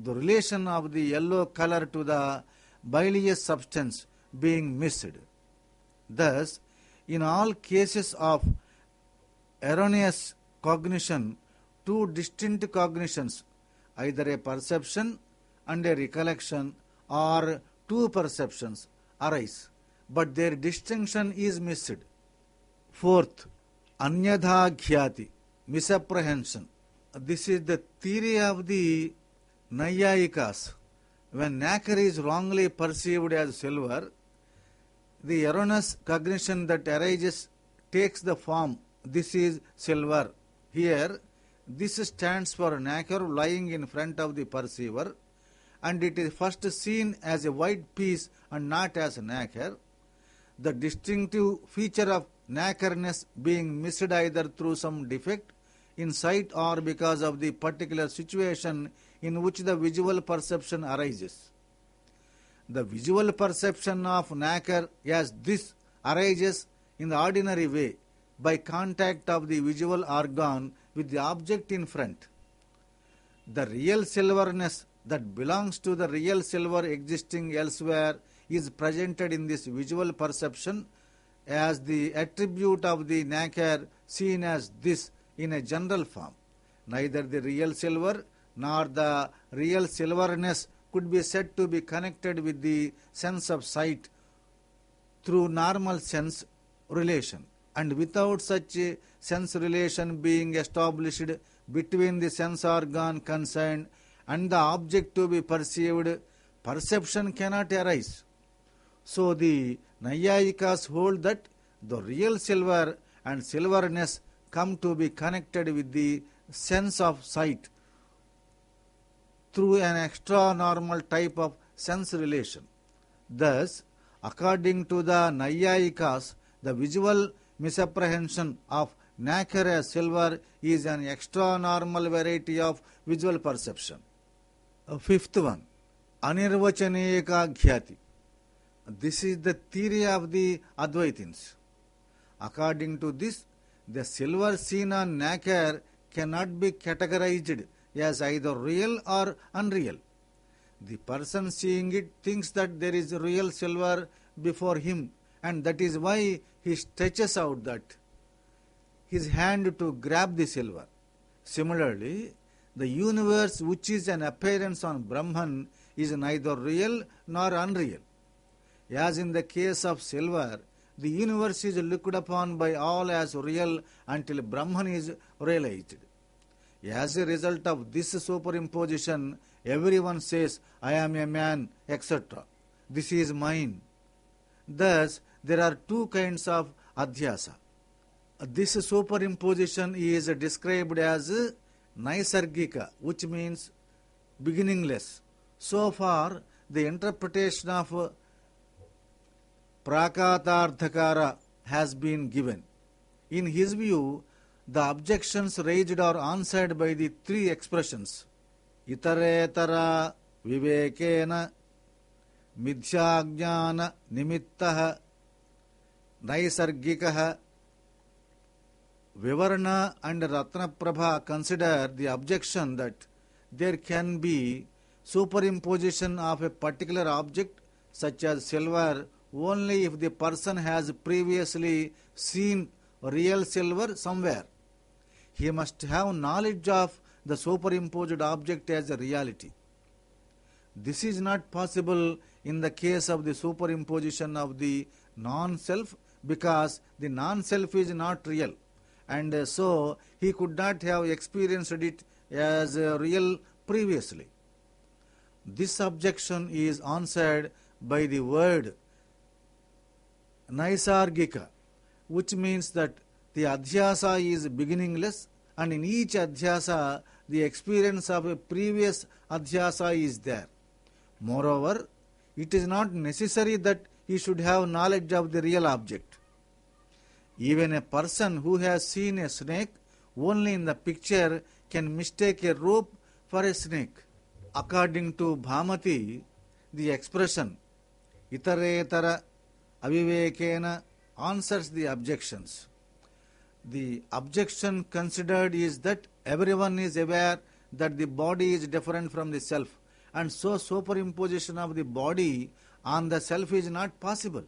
the relation of the yellow color to the bilious substance being missed. Thus, in all cases of erroneous cognition, two distinct cognitions, either a perception and a recollection, or two perceptions, arise, but their distinction is missed. Fourth, anyadha ghyati, misapprehension. This is the theory of the Nayayikas. When nacre is wrongly perceived as silver, the erroneous cognition that arises takes the form, this is silver. Here, this stands for nacre lying in front of the perceiver, and it is first seen as a white piece and not as nacre. The distinctive feature of nacreness being missed either through some defect in sight or because of the particular situation in which the visual perception arises. The visual perception of nacre as this arises in the ordinary way by contact of the visual organ with the object in front. The real silverness that belongs to the real silver existing elsewhere is presented in this visual perception as the attribute of the nacre seen as this in a general form. Neither the real silver nor the real silverness could be said to be connected with the sense of sight through normal sense relation, and without such a sense relation being established between the sense organ concerned and the object to be perceived, perception cannot arise. So the Nayayikas hold that the real silver and silverness come to be connected with the sense of sight through an extra normal type of sense relation. Thus, according to the Nayayikas, the visual misapprehension of nacre as silver is an extra normal variety of visual perception. Fifth one, anirvachaneyaka ghyati. This is the theory of the Advaitins. According to this, the silver seen on nacre cannot be categorized as either real or unreal. The person seeing it thinks that there is real silver before him, and that is why he stretches out his hand to grab the silver. Similarly, the universe which is an appearance on Brahman is neither real nor unreal. As in the case of silver, the universe is looked upon by all as real until Brahman is realized. As a result of this superimposition, everyone says, I am a man, etc. This is mine. Thus, there are two kinds of adhyasa. This superimposition is described as naisargika, which means beginningless. So far, the interpretation of Prakatarthakara has been given. In his view, the objections raised are answered by the three expressions itaretara vivekena midhyajnana nimittaha naisargikaha. Vivarna and Ratnaprabha consider the objection that there can be superimposition of a particular object such as silver only if the person has previously seen real silver somewhere. He must have knowledge of the superimposed object as a reality. This is not possible in the case of the superimposition of the non-self, because the non-self is not real, and so he could not have experienced it as real previously. This objection is answered by the word naisargika, which means that the adhyasa is beginningless, and in each adhyasa the experience of a previous adhyasa is there. Moreover, it is not necessary that he should have knowledge of the real object. Even a person who has seen a snake only in the picture can mistake a rope for a snake. According to Bhamati, the expression itaretara avivekena answers the objections. The objection considered is that everyone is aware that the body is different from the self, and so superimposition of the body on the self is not possible.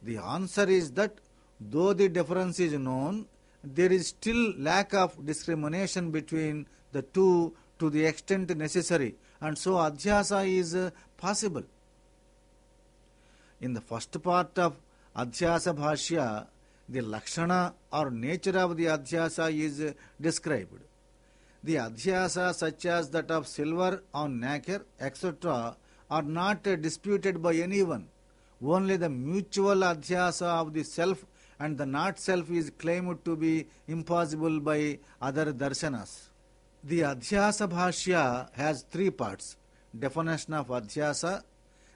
The answer is that though the difference is known, there is still lack of discrimination between the two to the extent necessary, and so Adhyasa is possible. In the first part of Adhyasa Bhashya, the Lakshana or nature of the Adhyasa is described. The Adhyasa such as that of silver on nacre, etc. are not disputed by anyone. Only the mutual Adhyasa of the self and the not self is claimed to be impossible by other darshanas. The Adhyasa Bhashya has three parts: definition of Adhyasa,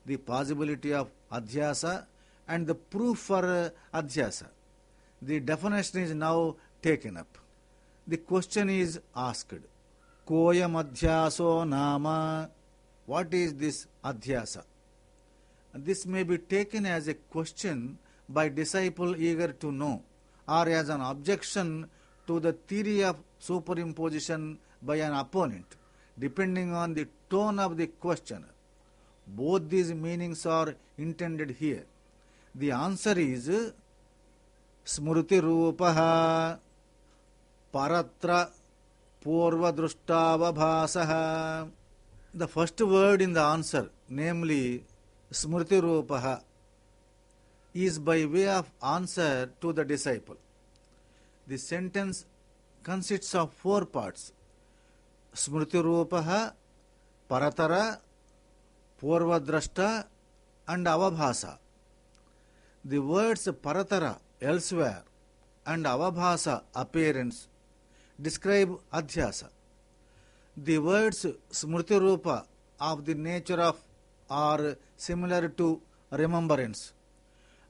the possibility of Adhyasa, and the proof for Adhyasa. The definition is now taken up. The question is asked, Koyam Adhyaso Nama? What is this Adhyasa? This may be taken as a question by disciple eager to know, or as an objection to the theory of superimposition by an opponent, depending on the tone of the questioner. Both these meanings are intended here. The answer is Smruti Rupaha Paratra Purvadruštavabhasaha. The first word in the answer, namely Smruti Rupaha, is by way of answer to the disciple. The sentence consists of four parts: Smruti Rupaha, Paratara, Purvadrashta, and Avabhasa. The words Paratara, elsewhere, and Avabhasa, appearance, describe Adhyasa. The words Smruti Rupa, of the nature of, are similar to remembrance,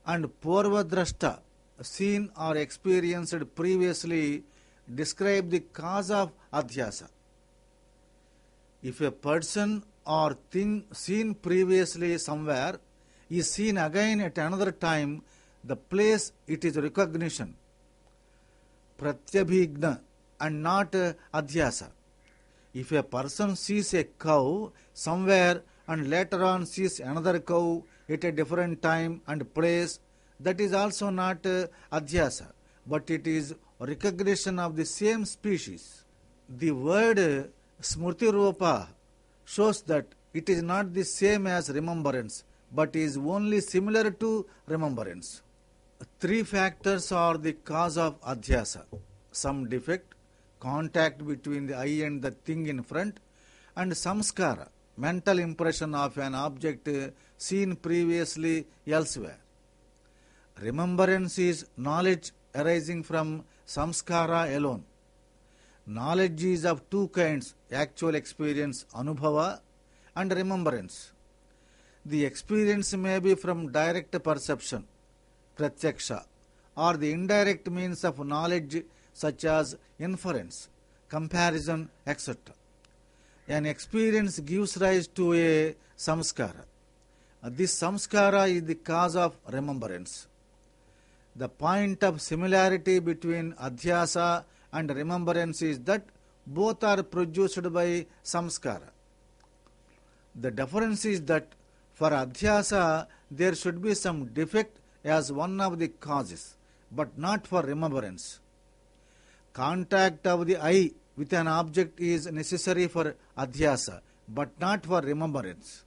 and Purvadrashta, seen or experienced previously, describe the cause of Adhyasa. If a person or thing seen previously somewhere is seen again at another time, the place it is recognition, pratyabhigna, and not Adhyasa. If a person sees a cow somewhere and later on sees another cow at a different time and place, that is also not Adhyasa, but it is recognition of the same species. The word Smruti Rupa shows that it is not the same as remembrance, but is only similar to remembrance. Three factors are the cause of Adhyasa: some defect, contact between the eye and the thing in front, and samskara, mental impression of an object seen previously elsewhere. Remembrance is knowledge arising from samskara alone. Knowledge is of two kinds: actual experience, anubhava, and remembrance. The experience may be from direct perception, pratyaksha, or the indirect means of knowledge such as inference, comparison, etc. An experience gives rise to a samskara. This samskara is the cause of remembrance. The point of similarity between Adhyasa and remembrance is that both are produced by samskara. The difference is that for Adhyasa there should be some defect as one of the causes, but not for remembrance. Contact of the eye with an object is necessary for Adhyasa, but not for remembrance.